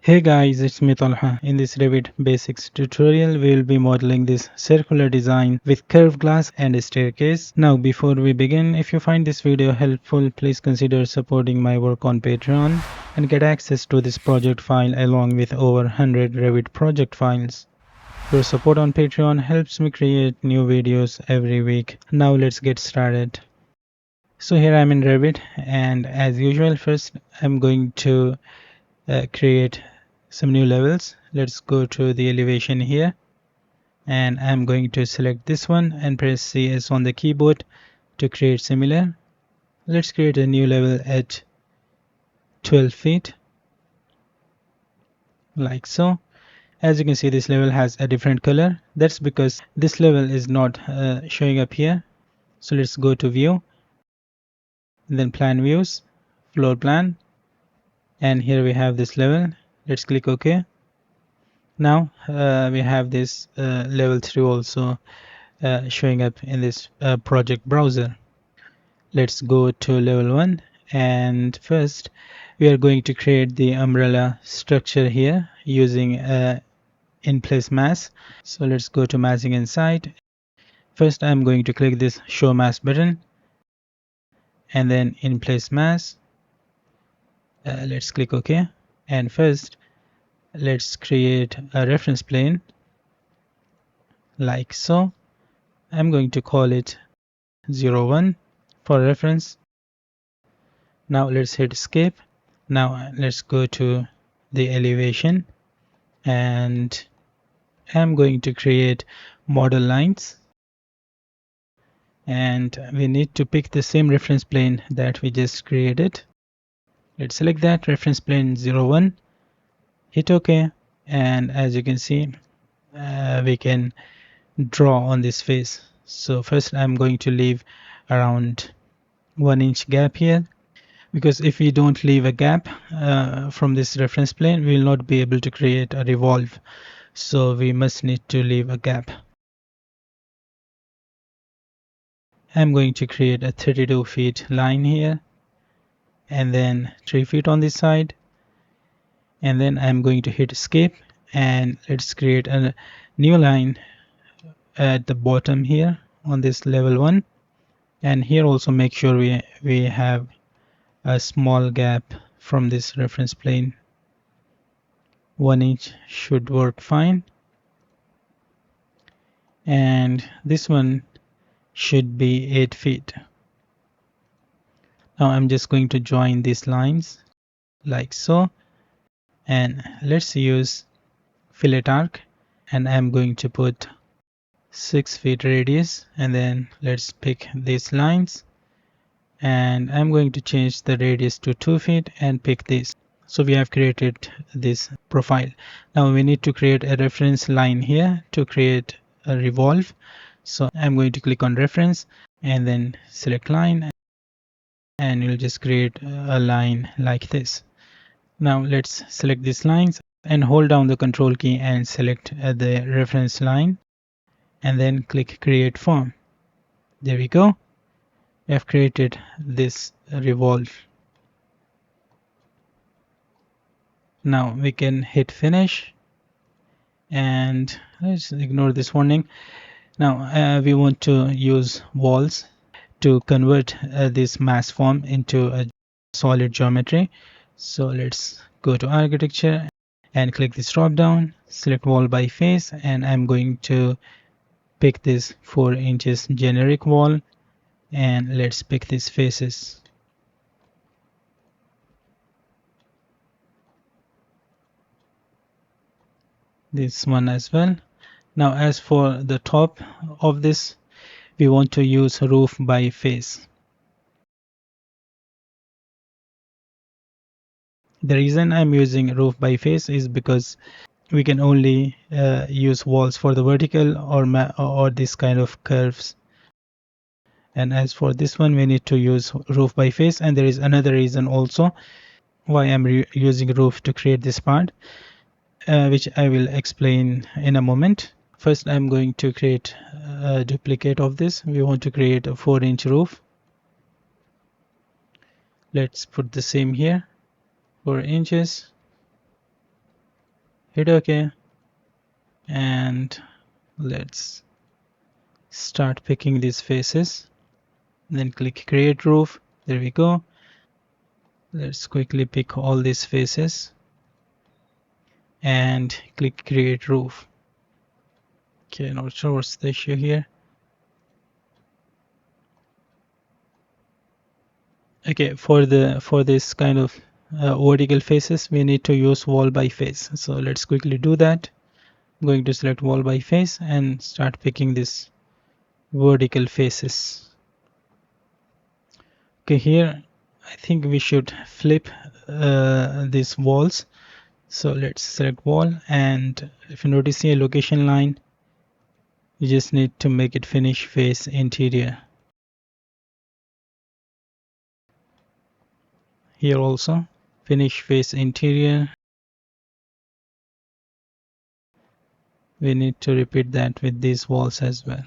Hey guys, it's me Talha. In this Revit Basics tutorial, we will be modeling this circular design with curved glass and a staircase. Now before we begin, if you find this video helpful, please consider supporting my work on Patreon and get access to this project file along with over 100 Revit project files. Your support on Patreon helps me create new videos every week. Now let's get started. So here I'm in Revit, and as usual, first I'm going to create some new levels. Let's go to the elevation here, and I'm going to select this one and press CS on the keyboard to create similar. Let's create a new level at 12 feet like so. As you can see, this level has a different color. That's because this level is not showing up here. So let's go to view, then plan views, floor plan, and here we have this level. Let's click OK. Now we have this level 3 also showing up in this project browser. Let's go to level 1, and first we are going to create the umbrella structure here using in place mass. So let's go to massing inside. First I'm going to click this show mass button and then in place mass. Let's click OK, and first let's create a reference plane like so. I'm going to call it 01 for reference. Now let's hit escape. Now let's go to the elevation, and I'm going to create model lines, and we need to pick the same reference plane that we just created. Let's select that reference plane 01, hit OK, and as you can see we can draw on this face. So first I'm going to leave around 1 inch gap here, because if we don't leave a gap from this reference plane, we will not be able to create a revolve. So we must need to leave a gap. I'm going to create a 32 feet line here, and then 3 feet on this side, and then I'm going to hit escape, and let's create a new line at the bottom here on this level 1, and here also make sure we have a small gap from this reference plane. 1 inch should work fine, and this one should be 8 feet. Now I'm just going to join these lines like so, and let's use fillet arc, and I'm going to put 6 feet radius, and then let's pick these lines, and I'm going to change the radius to 2 feet and pick this. So we have created this profile. Now we need to create a reference line here to create a revolve. So I'm going to click on reference and then select line, and you'll just create a line like this. Now let's select these lines and hold down the control key and select the reference line, and then click create form. There we go. We have created this revolve. Now we can hit finish, and let's ignore this warning. Now we want to use walls to convert this mass form into a solid geometry. So let's go to architecture and click this drop down, select wall by face, and I'm going to pick this 4 inches generic wall, and let's pick these faces. This one as well. Now as for the top of this, we want to use roof by face. The reason I'm using roof by face is because we can only use walls for the vertical or this kind of curves, and as for this one we need to use roof by face. And there is another reason also why I'm using roof to create this part, which I will explain in a moment. First I'm going to create a duplicate of this. We want to create a 4-inch roof. Let's put the same here, 4 inches. hit OK, and let's start picking these faces. Then click create roof. There we go. Let's quickly pick all these faces and click create roof. Okay, not sure what's the issue here. Okay, for this kind of vertical faces, we need to use wall by face. So let's quickly do that. I'm going to select wall by face and start picking this vertical faces. Okay, here I think we should flip these walls. So let's select wall, and if you notice here location line, you just need to make it finish face interior. Here also finish face interior. We need to repeat that with these walls as well.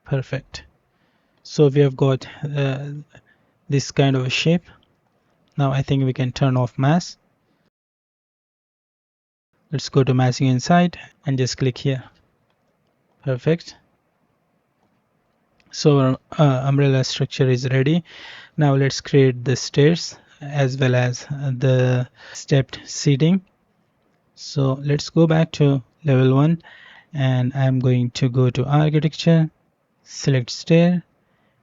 Perfect. So we have got this kind of a shape. Now I think we can turn off mask. Let's go to masking inside and just click here. Perfect. So our umbrella structure is ready. Now let's create the stairs as well as the stepped seating. So let's go back to level 1, and I'm going to go to architecture, select stair,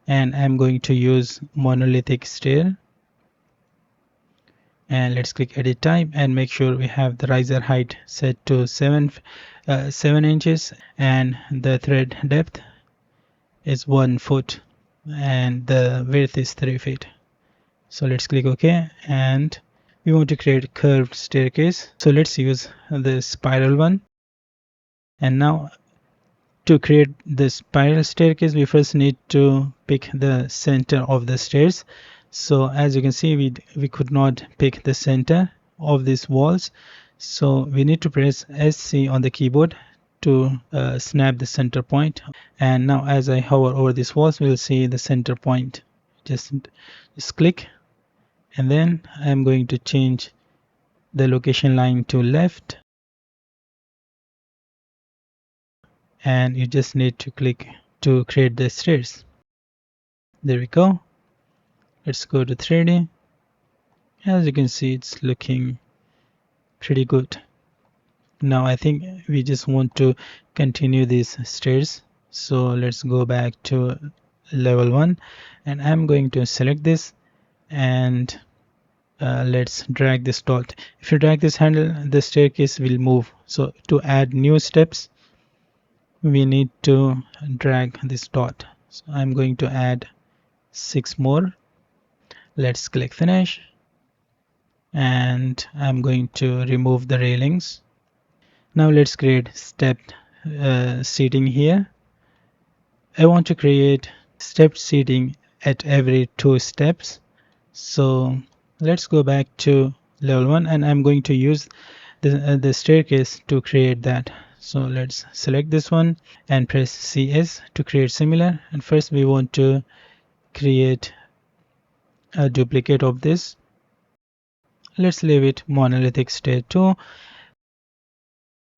and I'm going to use monolithic stair. And let's click edit type and make sure we have the riser height set to 7 inches, and the thread depth is 1 foot and the width is 3 feet. So let's click OK, and we want to create a curved staircase. So let's use the spiral one. And now to create the spiral staircase, we first need to pick the center of the stairs. So as you can see, we could not pick the center of these walls. So we need to press SC on the keyboard to snap the center point. And now as I hover over these walls, we'll see the center point. Just click, and then I'm going to change the location line to left, and you just need to click to create the stairs. There we go. Let's go to 3D. As you can see, it's looking pretty good. Now I think we just want to continue these stairs. So let's go back to level 1, and I'm going to select this, and let's drag this dot. If you drag this handle, the staircase will move. So to add new steps, we need to drag this dot. So I'm going to add 6 more. Let's click finish, and I'm going to remove the railings. Now let's create stepped seating here. I want to create stepped seating at every 2 steps. So let's go back to level 1, and I'm going to use the staircase to create that. So let's select this one and press CS to create similar. And first we want to create a duplicate of this. Let's leave it monolithic stair 2.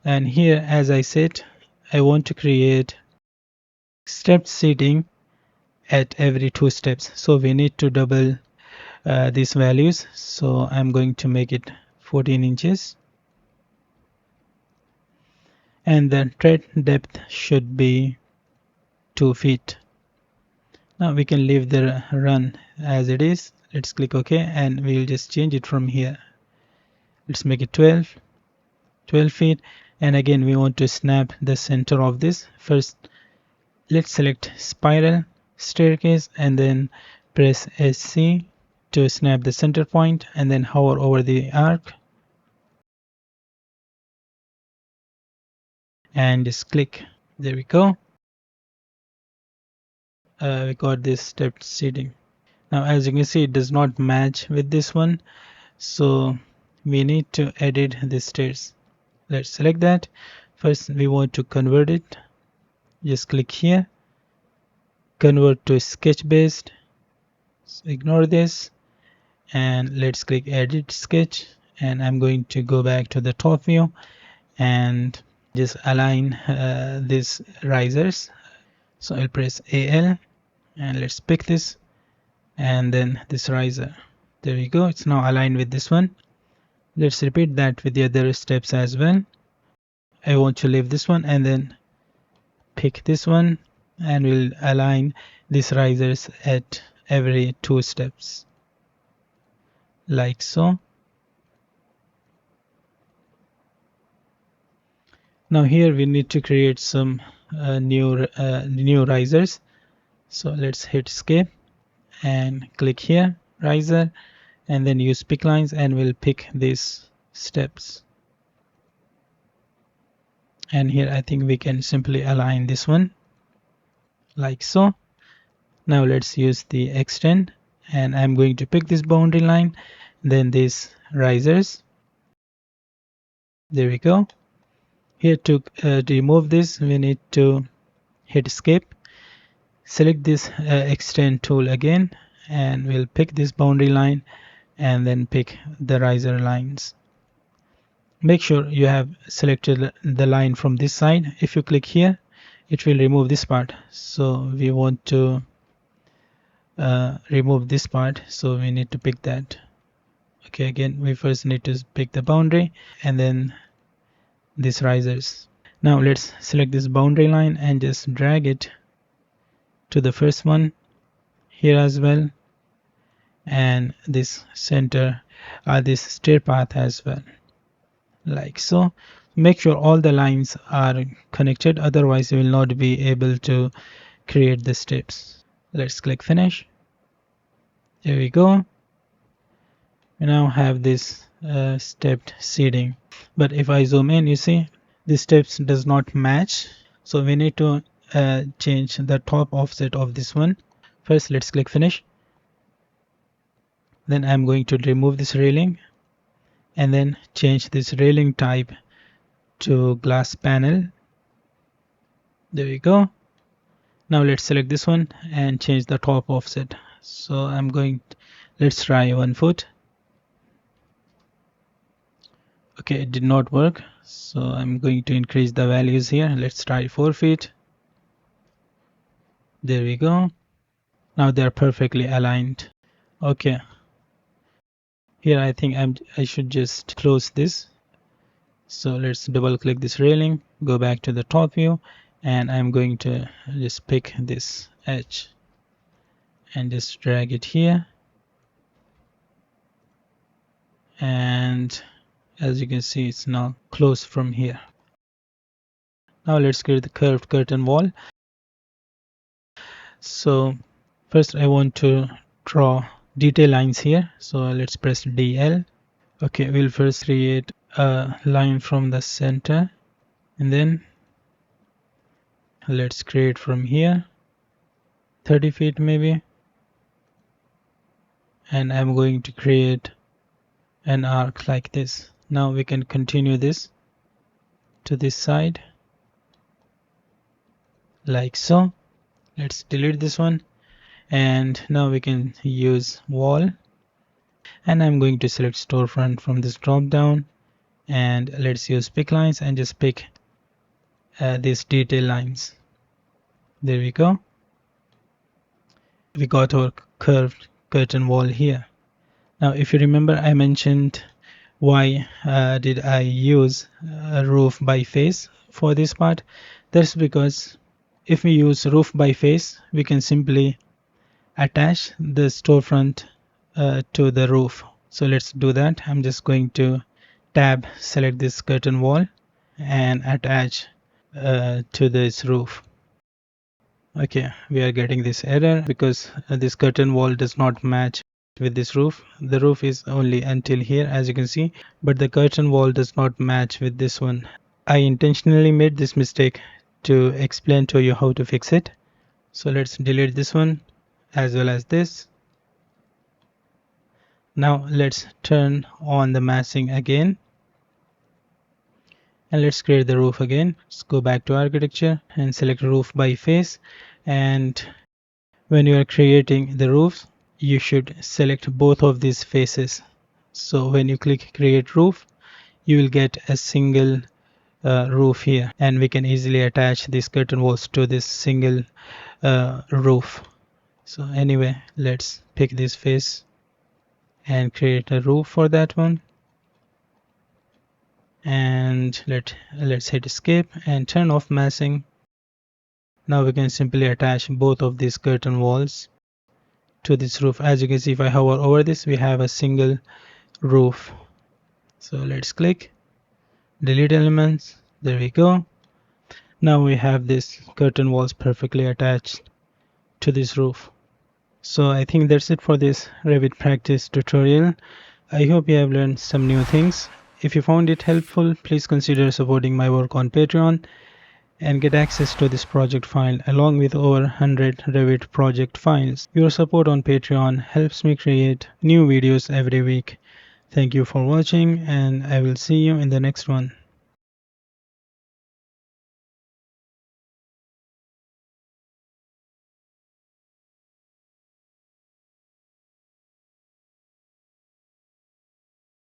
And here, as I said, I want to create stepped seating at every 2 steps. So we need to double these values. So I'm going to make it 14 inches. And the thread depth should be 2 feet. Now we can leave the run as it is. Let's click OK, and we'll just change it from here. Let's make it 12 feet. And again, we want to snap the center of this. First, let's select spiral staircase and then press SC to snap the center point, and then hover over the arc and just click. There we go. We got this stepped seating. Now as you can see, it does not match with this one, so we need to edit the stairs. Let's select that. First we want to convert it. Just click here, convert to sketch based. So ignore this, and let's click edit sketch, and I'm going to go back to the top view and just align these risers. So I'll press AL and let's pick this, and then this riser. There we go, it's now aligned with this one. Let's repeat that with the other steps as well. I want to leave this one and then pick this one, and we'll align these risers at every 2 steps, like so. Now here we need to create some new risers. So let's hit escape and click here, riser, and then use pick lines, and we'll pick these steps. And here I think we can simply align this one like so. Now let's use the extend, and I'm going to pick this boundary line, then these risers. There we go. Here to remove this, we need to hit escape, select this extend tool again, and we'll pick this boundary line and then pick the riser lines. Make sure you have selected the line from this side. If you click here, it will remove this part, so we want to remove this part, so we need to pick that. Okay, again we first need to pick the boundary and then these risers. Now let's select this boundary line and just drag it to the first one here as well, and this center this stair path as well, like so. Make sure all the lines are connected, otherwise you will not be able to create the steps. Let's click finish. There we go. We now have this stepped seating, but if I zoom in, you see the steps does not match, so we need to change the top offset of this one. First let's click finish, then I'm going to remove this railing and then change this railing type to glass panel. There we go. Now let's select this one and change the top offset. So let's try 1 foot. Okay, it did not work, so I'm going to increase the values here. Let's try 4 feet. There we go. Now they're perfectly aligned. Okay, here I think I should just close this. So let's double click this railing, go back to the top view, and I'm going to just pick this edge and just drag it here. And as you can see, it's now closed from here. Now let's create the curved curtain wall. So first I want to draw detail lines here, so let's press DL. Okay, we'll first create a line from the center, and then let's create from here 30 feet maybe, and I'm going to create an arc like this. Now we can continue this to this side like so. Let's delete this one, and now we can use wall, and I'm going to select storefront from this drop down, and let's use pick lines and just pick these detail lines. There we go. We got our curved curtain wall here. Now if you remember, I mentioned why did I use a roof by face for this part. That's because if we use roof by face, we can simply attach the storefront to the roof. So let's do that. I'm just going to tab, select this curtain wall, and attach to this roof. Okay, we are getting this error because this curtain wall does not match with this roof. The roof is only until here, as you can see, but the curtain wall does not match with this one. I intentionally made this mistake to explain to you how to fix it. So let's delete this one as well as this. Now let's turn on the massing again, and let's create the roof again. Let's go back to architecture and select roof by face, and when you are creating the roofs, you should select both of these faces. So when you click create roof, you will get a single roof here, and we can easily attach these curtain walls to this single roof. So anyway, let's pick this face and create a roof for that one, and let's hit escape and turn off massing. Now we can simply attach both of these curtain walls to this roof. As you can see, if I hover over this, we have a single roof. So let's click delete elements. There we go. Now we have this curtain walls perfectly attached to this roof. So I think that's it for this Revit practice tutorial. I hope you have learned some new things. If you found it helpful, please consider supporting my work on Patreon and get access to this project file along with over 100 Revit project files. Your support on Patreon helps me create new videos every week. Thank you for watching, and I will see you in the next one.